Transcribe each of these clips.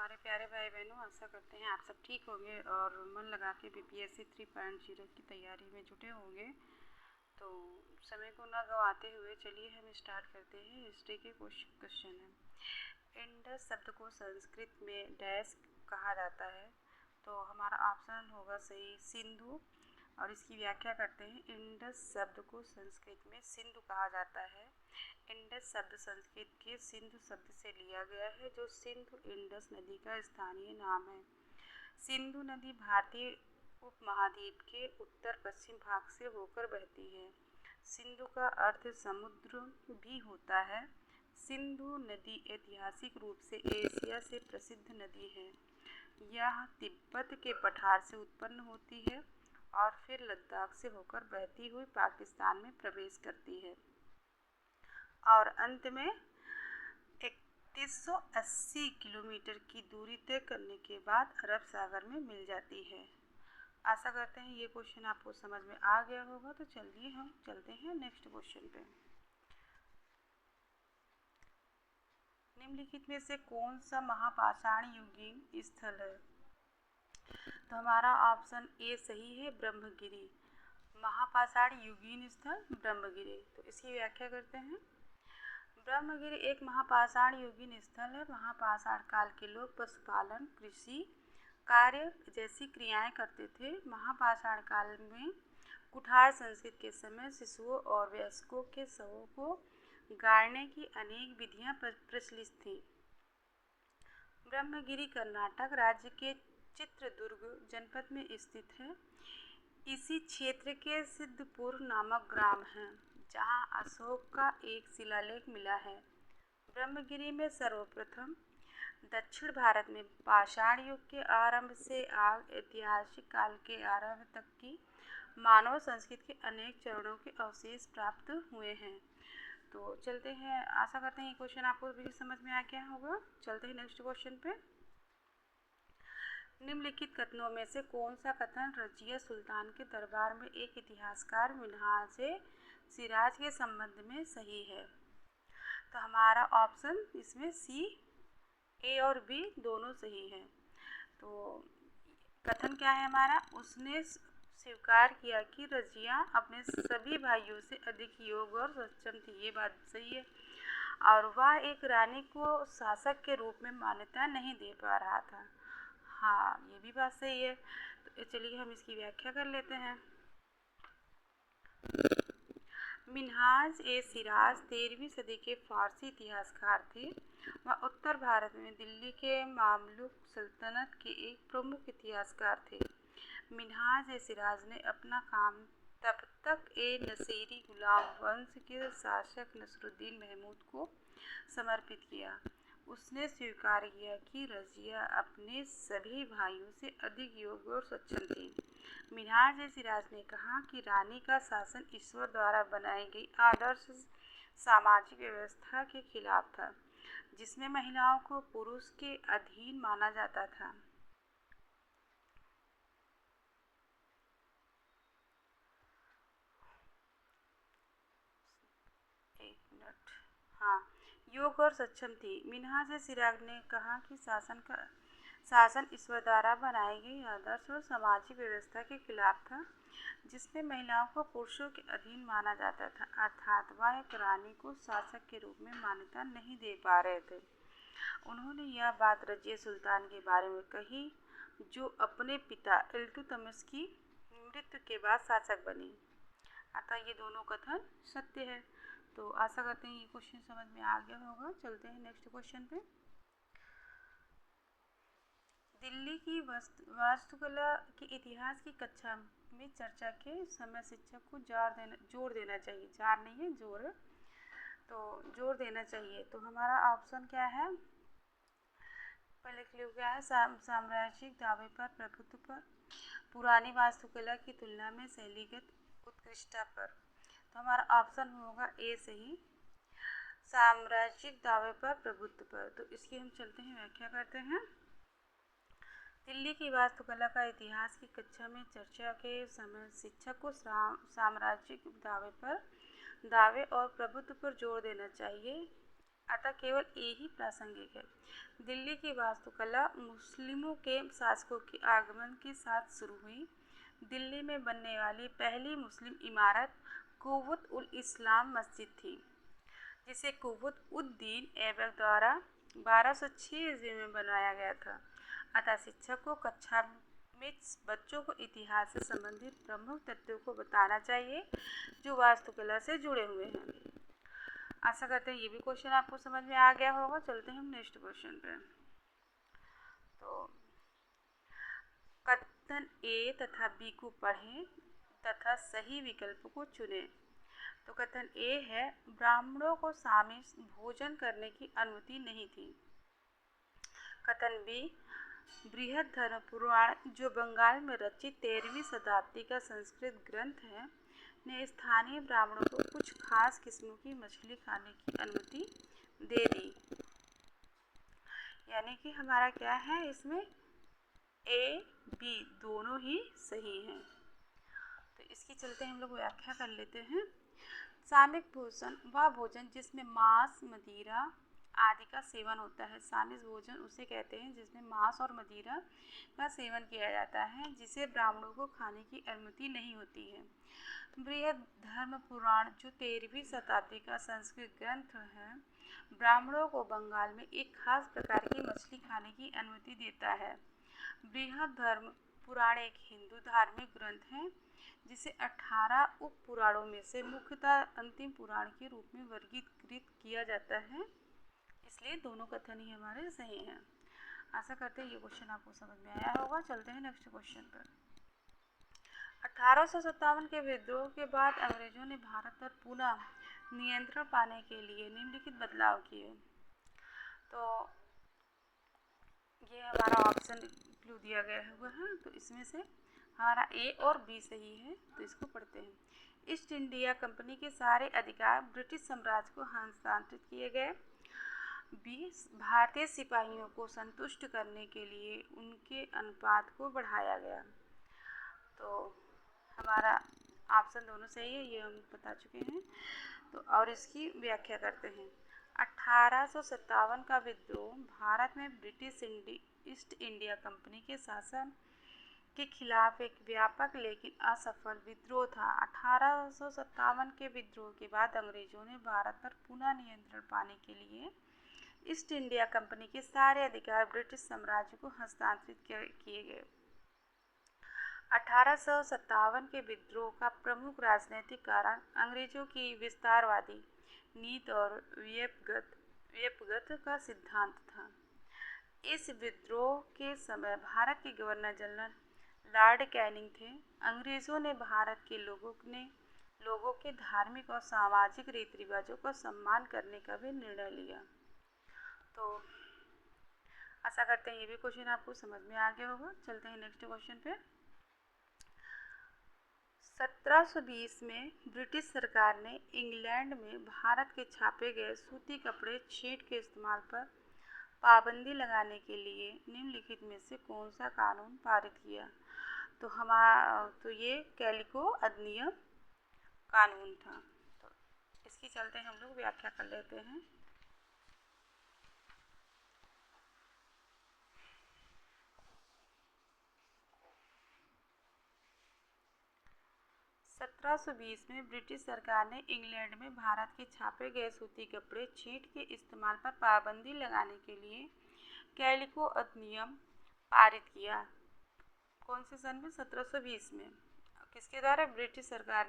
हमारे प्यारे भाई बहनों, आशा करते हैं आप सब ठीक होंगे और मन लगा के बीपीएससी 3.0 की तैयारी में जुटे होंगे। तो समय को ना गंवाते हुए चलिए हम स्टार्ट करते हैं। हिस्ट्री के कुछ क्वेश्चन हैं। इंडस शब्द को संस्कृत में डैश कहा जाता है, तो हमारा ऑप्शन होगा सही सिंधु। और इसकी व्याख्या करते हैं। इंडस शब्द को संस्कृत में सिंधु कहा जाता है। इंडस शब्द संस्कृत के सिंधु शब्द से लिया गया है, जो सिंधु इंडस नदी का स्थानीय नाम है। सिंधु नदी भारतीय उपमहाद्वीप के उत्तर पश्चिम भाग से होकर बहती है। सिंधु का अर्थ समुद्र भी होता है। सिंधु नदी ऐतिहासिक रूप से एशिया से प्रसिद्ध नदी है। यह तिब्बत के पठार से उत्पन्न होती है और फिर लद्दाख से होकर बहती हुई पाकिस्तान में प्रवेश करती है और अंत में 3180 किलोमीटर की दूरी तय करने के बाद अरब सागर में मिल जाती है। आशा करते हैं ये क्वेश्चन आपको समझ में आ गया होगा। तो चलिए हम चलते हैं नेक्स्ट क्वेश्चन पे। निम्नलिखित में से कौन सा महापाषाण युगीन स्थल है? तो हमारा ऑप्शन ए सही है, ब्रह्मगिरी। महापाषाण युगीन स्थल ब्रह्मगिरी। तो इसकी व्याख्या करते हैं। ब्रह्मगिरी एक महापाषाण युगीन स्थल है। महापाषाण काल के लोग पशुपालन, कृषि कार्य जैसी क्रियाएं करते थे। महापाषाण काल में कुठार संस्कृति के समय शिशुओं और वयस्कों के शवों को गाड़ने की अनेक विधियां प्रचलित थीं। ब्रह्मगिरी कर्नाटक राज्य के चित्रदुर्ग जनपद में स्थित है। इसी क्षेत्र के सिद्धपुर नामक ग्राम है, जहां अशोक का एक शिलालेख मिला है। ब्रह्मगिरी में सर्वप्रथम दक्षिण भारत में पाषाण युग के आरंभ से ऐतिहासिक काल के आरंभ तक की मानव संस्कृति के अनेक चरणों के अवशेष प्राप्त हुए हैं। तो चलते हैं। आशा करते हैं ये क्वेश्चन आपको भी समझ में आ गया होगा। चलते हैं नेक्स्ट क्वेश्चन पे। निम्नलिखित कथनों में से कौन सा कथन रजिया सुल्तान के दरबार में एक इतिहासकार मिन्हाज सिराज के संबंध में सही है? तो हमारा ऑप्शन इसमें सी, ए और बी दोनों सही है। तो कथन क्या है हमारा? उसने स्वीकार किया कि रजिया अपने सभी भाइयों से अधिक योग्य और सक्षम थी। ये बात सही है। और वह एक रानी को शासक के रूप में मान्यता नहीं दे पा रहा था। हाँ, ये भी बात सही है। तो चलिए हम इसकी व्याख्या कर लेते हैं। मिन्हाज सिराज 13वीं सदी के फारसी इतिहासकार थे। वह उत्तर भारत में दिल्ली के मामलुक सल्तनत के एक प्रमुख इतिहासकार थे। मिन्हाज सिराज ने अपना काम तब तक नसीरी गुलाम वंश के शासक नसरुद्दीन महमूद को समर्पित किया। उसने स्वीकार किया कि रजिया अपने सभी भाइयों से अधिक योग्य और सक्षम थी। मिन्हाज सिराज ने कहा कि रानी का शासन ईश्वर द्वारा बनाई गई आदर्श सामाजिक व्यवस्था के खिलाफ था, जिसमें महिलाओं को पुरुष के अधीन माना जाता था। हाँ, योग्य और सक्षम थी। मिन्हाज सिराज ने कहा कि शासन ईश्वर द्वारा बनाई गई आदर्श और सामाजिक व्यवस्था के खिलाफ था, जिसमें महिलाओं को पुरुषों के अधीन माना जाता था। अर्थात वह एक रानी को शासक के रूप में मान्यता नहीं दे पा रहे थे। उन्होंने यह बात रजिया सुल्तान के बारे में कही, जो अपने पिता इल्तुतमिश की मृत्यु के बाद शासक बनी। अतः ये दोनों कथन सत्य है। तो आशा करते हैं ये क्वेश्चन समझ में आ गया होगा। चलते हैं नेक्स्ट क्वेश्चन पे। दिल्ली की वास्तुकला के इतिहास की कक्षा में चर्चा के समय शिक्षक को जोर देना चाहिए। जार नहीं है, जोर है। तो जोर देना चाहिए। तो हमारा ऑप्शन क्या है? पहले क्लू क्या है? साम्राज्यिक दावे पर, प्रभुत्व पर, पुरानी वास्तुकला की तुलना में शैलीगत उत्कृष्टता पर। तो हमारा ऑप्शन होगा ए सही, साम्राज्यिक दावे पर, प्रभुत्व पर। तो इसकी हम चलते हैं व्याख्या करते हैं। दिल्ली की वास्तुकला का इतिहास की कक्षा में चर्चा के समय शिक्षक को साम्राज्यिक दावे और प्रभुत्व पर जोर देना चाहिए। अतः केवल ए ही प्रासंगिक है। दिल्ली की वास्तुकला मुस्लिमों के शासकों के आगमन के साथ शुरू हुई। दिल्ली में बनने वाली पहली मुस्लिम इमारत कुव्वत उल इस्लाम मस्जिद थी, जिसे कुव्वत उद दीन ऐबक द्वारा 1206 ईस्वी में बनाया गया था। अतः शिक्षक को कक्षा में बच्चों को इतिहास से संबंधित प्रमुख तथ्यों को बताना चाहिए जो वास्तुकला से जुड़े हुए हैं। आशा करते हैं ये भी क्वेश्चन आपको समझ में आ गया होगा। चलते हैं हम नेक्स्ट क्वेश्चन पे। तो कथन ए तथा बी को पढ़ें तथा सही विकल्प को चुनें। तो कथन ए है, ब्राह्मणों को सामिल भोजन करने की अनुमति नहीं थी। कथन बी, बृहद धर्म पुराण जो बंगाल में रचित 13वीं शताब्दी का संस्कृत ग्रंथ है, ने स्थानीय ब्राह्मणों को कुछ खास किस्मों की मछली खाने की अनुमति दे दी। यानी कि हमारा क्या है इसमें, ए बी दोनों ही सही हैं। तो इसकी चलते हम लोग व्याख्या कर लेते हैं। सामिक भोजन वह भोजन जिसमें मांस, मदिरा आदि का सेवन होता है। सामिक भोजन उसे कहते हैं जिसमें मांस और मदिरा का सेवन किया जाता है, जिसे ब्राह्मणों को खाने की अनुमति नहीं होती है। बृहद धर्म पुराण जो 13वीं शताब्दी का संस्कृत ग्रंथ है, ब्राह्मणों को बंगाल में एक खास प्रकार की मछली खाने की अनुमति देता है। बृहद धर्म पुराण एक हिंदू धार्मिक ग्रंथ है, जिसे 18 उप पुराणों में से मुख्यतः अंतिम पुराण के रूप में वर्गीकृत किया जाता है। इसलिए दोनों कथन ही हमारे सही हैं। आशा करते हैं ये क्वेश्चन आपको समझ में आया होगा। चलते हैं नेक्स्ट क्वेश्चन पर। 1857 के विद्रोह के बाद अंग्रेजों ने भारत पर पुनः नियंत्रण पाने के लिए निम्नलिखित बदलाव किए। तो ये हमारा ऑप्शन क्लू दिया गया हुआ है, तो इसमें से हमारा ए और बी सही है। तो इसको पढ़ते हैं। ईस्ट इंडिया कंपनी के सारे अधिकार ब्रिटिश साम्राज्य को हस्तांतरित किए गए। बी, भारतीय सिपाहियों को संतुष्ट करने के लिए उनके अनुपात को बढ़ाया गया। तो हमारा ऑप्शन दोनों सही है, ये हम बता चुके हैं। तो और इसकी व्याख्या करते हैं। 1857 का विद्रोह भारत में ब्रिटिश ईस्ट इंडिया कंपनी के शासन के खिलाफ एक व्यापक लेकिन असफल विद्रोह था। 1857 के विद्रोह के बाद अंग्रेजों ने भारत पर पुनः नियंत्रण पाने के लिए ईस्ट इंडिया कंपनी के सारे अधिकार ब्रिटिश साम्राज्य को हस्तांतरित किए गए। 1857 के विद्रोह का प्रमुख राजनीतिक कारण अंग्रेजों की विस्तारवादी नीति और व्यपगत का सिद्धांत था। इस विद्रोह के समय भारत के गवर्नर जनरल लॉर्ड कैनिंग थे। अंग्रेजों ने भारत के लोगों के धार्मिक और सामाजिक रीति रिवाजों का सम्मान करने का भी निर्णय लिया। तो आशा करते हैं ये भी क्वेश्चन आपको समझ में आ गया होगा। चलते हैं नेक्स्ट क्वेश्चन पे। 1720 में ब्रिटिश सरकार ने इंग्लैंड में भारत के छापे गए सूती कपड़े छीट के इस्तेमाल पर पाबंदी लगाने के लिए निम्नलिखित में से कौन सा कानून पारित किया। तो ये कैलिको अधिनियम कानून था। तो इसकी चलते हम लोग व्याख्या कर लेते हैं। सत्रह में ब्रिटिश सरकार ने इंग्लैंड में भारत के छापे गए सूती कपड़े छीट के इस्तेमाल पर पाबंदी लगाने के लिए कैलिको अधिनियम पारित किया। कौन से सन में? 1720 में। किसके द्वारा? ब्रिटिश सरकार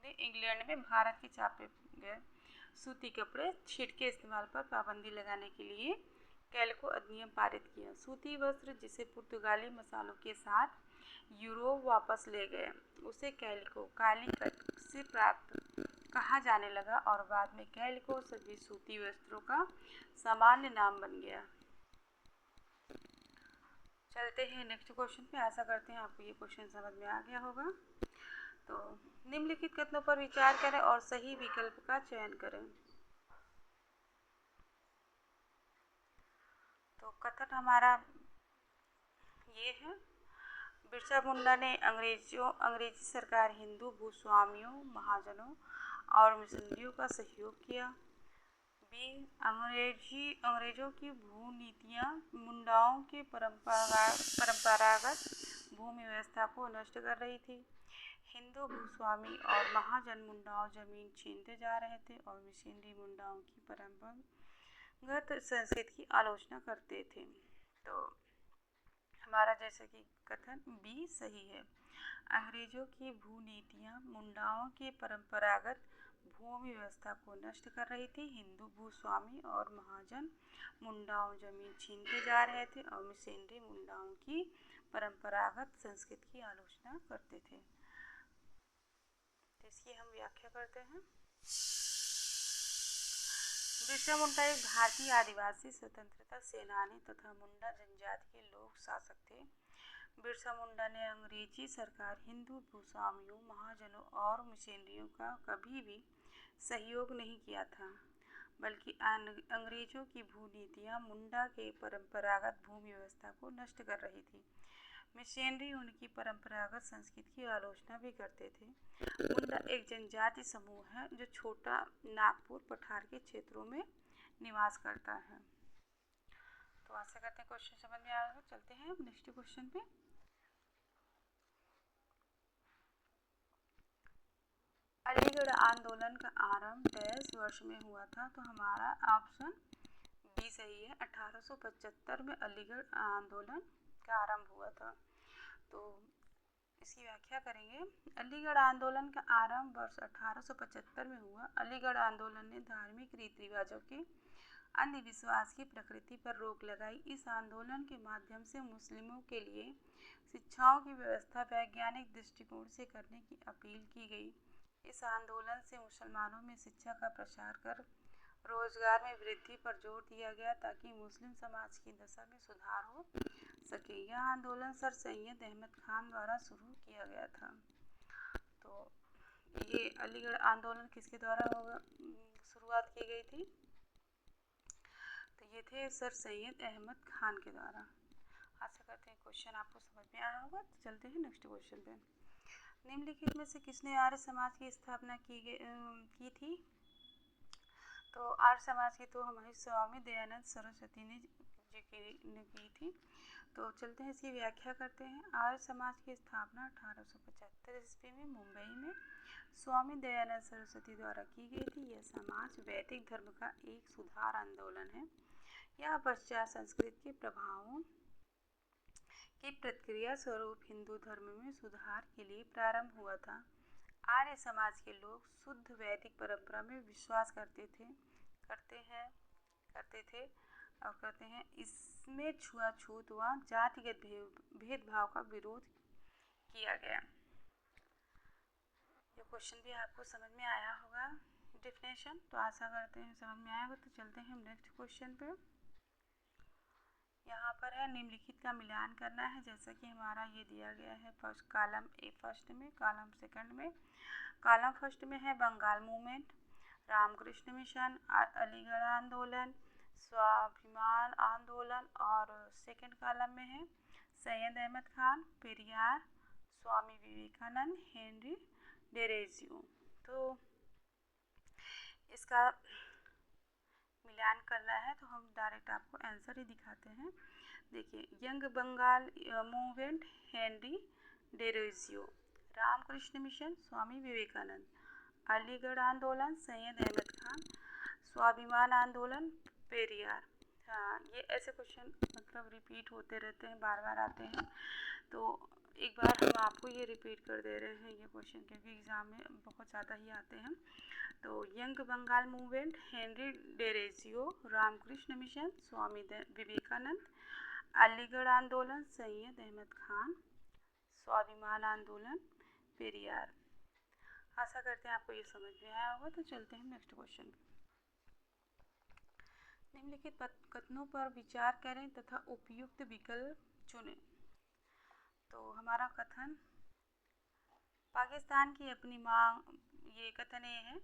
ने इंग्लैंड में भारत के छापे गए सूती कपड़े छीट के इस्तेमाल पर पाबंदी लगाने के लिए कैलिको अधिनियम पारित किया। सूती वस्त्र जिसे पुर्तगाली मसालों के साथ यूरोप वापस ले गए उसे कैलिको कालीकट से प्राप्त कहा जाने लगा और बाद में कैलिको सभी सूती वस्त्रों का सामान्य नाम बन गया। चलते हैं नेक्स्ट क्वेश्चन पे। आशा करते हैं आपको ये क्वेश्चन समझ में आ गया होगा। तो निम्नलिखित कथनों पर विचार करें और सही विकल्प का चयन करें। तो कथन हमारा ये है, बिरसा मुंडा ने अंग्रेजी सरकार हिंदू भूस्वामियों, महाजनों और मिशनरियों का सहयोग किया। बी, अंग्रेजों की भू नीतियाँ मुंडाओं के परंपरागत भूमि व्यवस्था को नष्ट कर रही थी। हिंदू भूस्वामी और महाजन मुंडाओं जमीन छीनते जा रहे थे और मिशनरी मुंडाओं की परंपरागत संस्कृति की आलोचना करते थे। तो हमारा जैसे कि कथन बी सही है। अंग्रेजों की भू नीतियाँ मुंडाओं के परंपरागत भूमि व्यवस्था को नष्ट कर रही थी। हिंदू भूस्वामी और महाजन मुंडाओं जमीन छीनते जा रहे थे और मिशनरी मुंडाओं की परंपरागत संस्कृति की आलोचना करते थे। तो इसकी हम व्याख्या करते हैं। बिरसा मुंडा एक भारतीय आदिवासी स्वतंत्रता सेनानी तथा मुंडा जनजाति के लोक शासक थे। बिरसा मुंडा ने अंग्रेजी सरकार, हिंदू भूस्वामियों, महाजनों और मिशनरियों का कभी भी सहयोग नहीं किया था, बल्कि अंग्रेजों की भू नीतियाँ मुंडा के परंपरागत भूमि व्यवस्था को नष्ट कर रही थी। मिशनरी उनकी परंपरागत संस्कृति की आलोचना भी करते थे। मुंडा एक जनजाति समूह है जो छोटा नागपुर पठार के क्षेत्रों में निवास करता है। तो आशा करते हैं क्वेश्चन समझ में आएगा। चलते हैं नेक्स्ट क्वेश्चन पे। अलीगढ़ आंदोलन का आरंभ 10 वर्ष में हुआ था। तो हमारा ऑप्शन बी सही है। 1875 में अलीगढ़ आंदोलन का आरंभ हुआ था। तो इसकी व्याख्या करेंगे। अलीगढ़ आंदोलन का आरंभ वर्ष 1875 में हुआ। अलीगढ़ आंदोलन ने धार्मिक रीति रिवाजों के अंधविश्वास की प्रकृति पर रोक लगाई। इस आंदोलन के माध्यम से मुस्लिमों के लिए शिक्षाओं की व्यवस्था वैज्ञानिक दृष्टिकोण से करने की अपील की गई। इस आंदोलन से मुसलमानों में शिक्षा का प्रसार कर रोजगार में वृद्धि पर जोर दिया गया ताकि मुस्लिम समाज की दशा में सुधार हो सके। यह आंदोलन सर सैयद अहमद खान द्वारा शुरू किया गया था। तो ये अलीगढ़ आंदोलन किसके द्वारा शुरुआत की गई थी? तो ये थे सर सैयद अहमद खान के द्वारा। आशा करते हैं क्वेश्चन आपको समझ में आया होगा। तो चलते हैं नेक्स्ट क्वेश्चन पे। निम्नलिखित में से किसने आर्य समाज की स्थापना की थी? तो आर्य समाज की तो हमारे स्वामी दयानंद सरस्वती ने की थी। तो चलते हैं इसकी व्याख्या करते हैं। आर्य समाज की स्थापना 1875 ईस्वी में मुंबई में स्वामी दयानंद सरस्वती द्वारा की गई थी। यह समाज वैदिक धर्म का एक सुधार आंदोलन है। यह पश्चात संस्कृत के प्रभावों की प्रतिक्रिया स्वरूप हिंदू धर्म में सुधार के लिए प्रारंभ हुआ था। आर्य समाज के लोग शुद्ध वैदिक परंपरा में विश्वास करते थे और कहते हैं इसमें छुआछूत व जातिगत भेदभाव का विरोध किया गया। ये क्वेश्चन भी आपको समझ में आया होगा डेफिनेशन। तो आशा करते हैं समझ में आया होगा। तो चलते हैं हम नेक्स्ट क्वेश्चन पे। यहाँ पर है निम्नलिखित का मिलान करना है। जैसा कि हमारा ये दिया गया है फर्स्ट कॉलम ए फर्स्ट में, कॉलम सेकंड में। कॉलम फर्स्ट में है बंगाल मूवमेंट, रामकृष्ण मिशन, अलीगढ़ आंदोलन, स्वाभिमान आंदोलन, और सेकंड कॉलम में है सैयद अहमद खान, पेरियार, स्वामी विवेकानंद, हेनरी डेरेजियो। तो इसका मिलान करना है तो हम डायरेक्ट आपको आंसर ही दिखाते हैं। देखिए, Young Bengal Movement Henry Derozio, Ramakrishna Mission Swami Vivekananda, Aligarh आंदोलन सैयद अहमद खान, स्वाभिमान आंदोलन पेरियार। हाँ, ये ऐसे क्वेश्चन मतलब रिपीट होते रहते हैं, बार बार आते हैं। तो एक बार हम आपको ये रिपीट कर दे रहे हैं ये क्वेश्चन, क्योंकि एग्ज़ाम में बहुत ज़्यादा ही आते हैं। तो Young Bengal Movement Henry Derozio, Ramakrishna Mission Swami Vivekananda, Aligarh आंदोलन सैयद अहमद खान, स्वाभिमान आंदोलन पेरियार। आशा करते हैं आपको ये समझ में आया होगा। तो चलते हैं नेक्स्ट क्वेश्चन पे। निम्नलिखित कथनों पर विचार करें तथा उपयुक्त विकल्प चुनें। तो हमारा कथन पाकिस्तान की अपनी मांग, ये कथन ये है,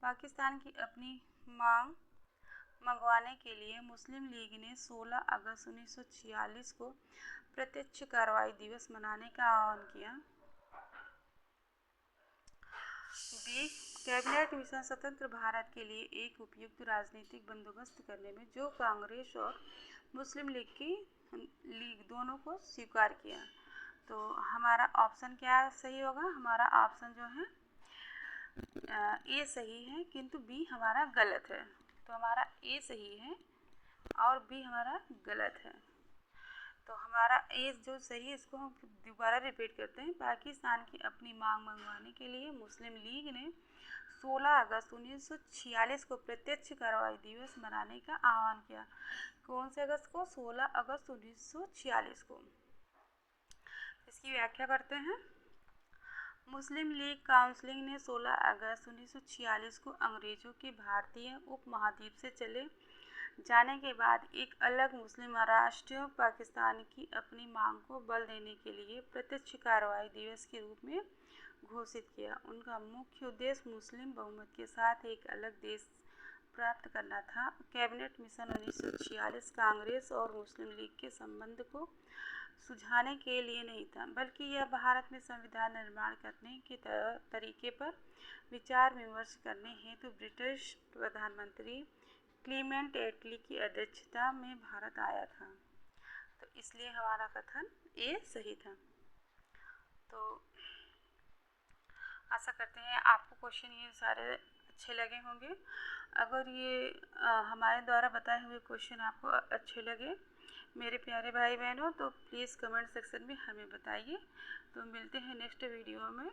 पाकिस्तान की अपनी मांग मंगवाने के लिए मुस्लिम लीग ने 16 अगस्त 1946 को प्रत्यक्ष कार्रवाई दिवस मनाने का आह्वान किया। बी, कैबिनेट मिशन स्वतंत्र भारत के लिए एक उपयुक्त राजनीतिक बंदोबस्त करने में जो कांग्रेस और मुस्लिम लीग दोनों को स्वीकार किया। तो हमारा ऑप्शन क्या सही होगा? हमारा ऑप्शन जो है ए सही है, किंतु बी हमारा गलत है। तो हमारा ए सही है और बी हमारा गलत है। तो हमारा ए जो सही है इसको हम दोबारा रिपीट करते हैं। पाकिस्तान की अपनी मांग मंगवाने के लिए मुस्लिम लीग ने 16 अगस्त 1946 को प्रत्यक्ष कार्रवाई दिवस मनाने का आह्वान किया। कौन से अगस्त को? 16 अगस्त 1946 को। इसकी व्याख्या करते हैं। मुस्लिम लीग काउंसिल ने 16 अगस्त 1946 को अंग्रेजों के भारतीय उपमहाद्वीप से चले जाने के बाद एक अलग मुस्लिम राष्ट्र पाकिस्तान की अपनी मांग को बल देने के लिए प्रत्यक्ष कार्रवाई दिवस के रूप में घोषित किया। उनका मुख्य उद्देश्य मुस्लिम बहुमत के साथ एक अलग देश प्राप्त करना था। कैबिनेट मिशन 1946 कांग्रेस और मुस्लिम लीग के संबंध को सुलझाने के लिए नहीं था, बल्कि यह भारत में संविधान निर्माण करने के तरीके पर विचार विमर्श करने हेतु ब्रिटिश प्रधानमंत्री क्लीमेंट एटली की अध्यक्षता में भारत आया था। तो इसलिए हमारा कथन ए सही था। तो आशा करते हैं आपको क्वेश्चन ये सारे अच्छे लगे होंगे। अगर ये हमारे द्वारा बताए हुए क्वेश्चन आपको अच्छे लगे मेरे प्यारे भाई बहनों, तो प्लीज़ कमेंट सेक्शन में हमें बताइए। तो मिलते हैं नेक्स्ट वीडियो में।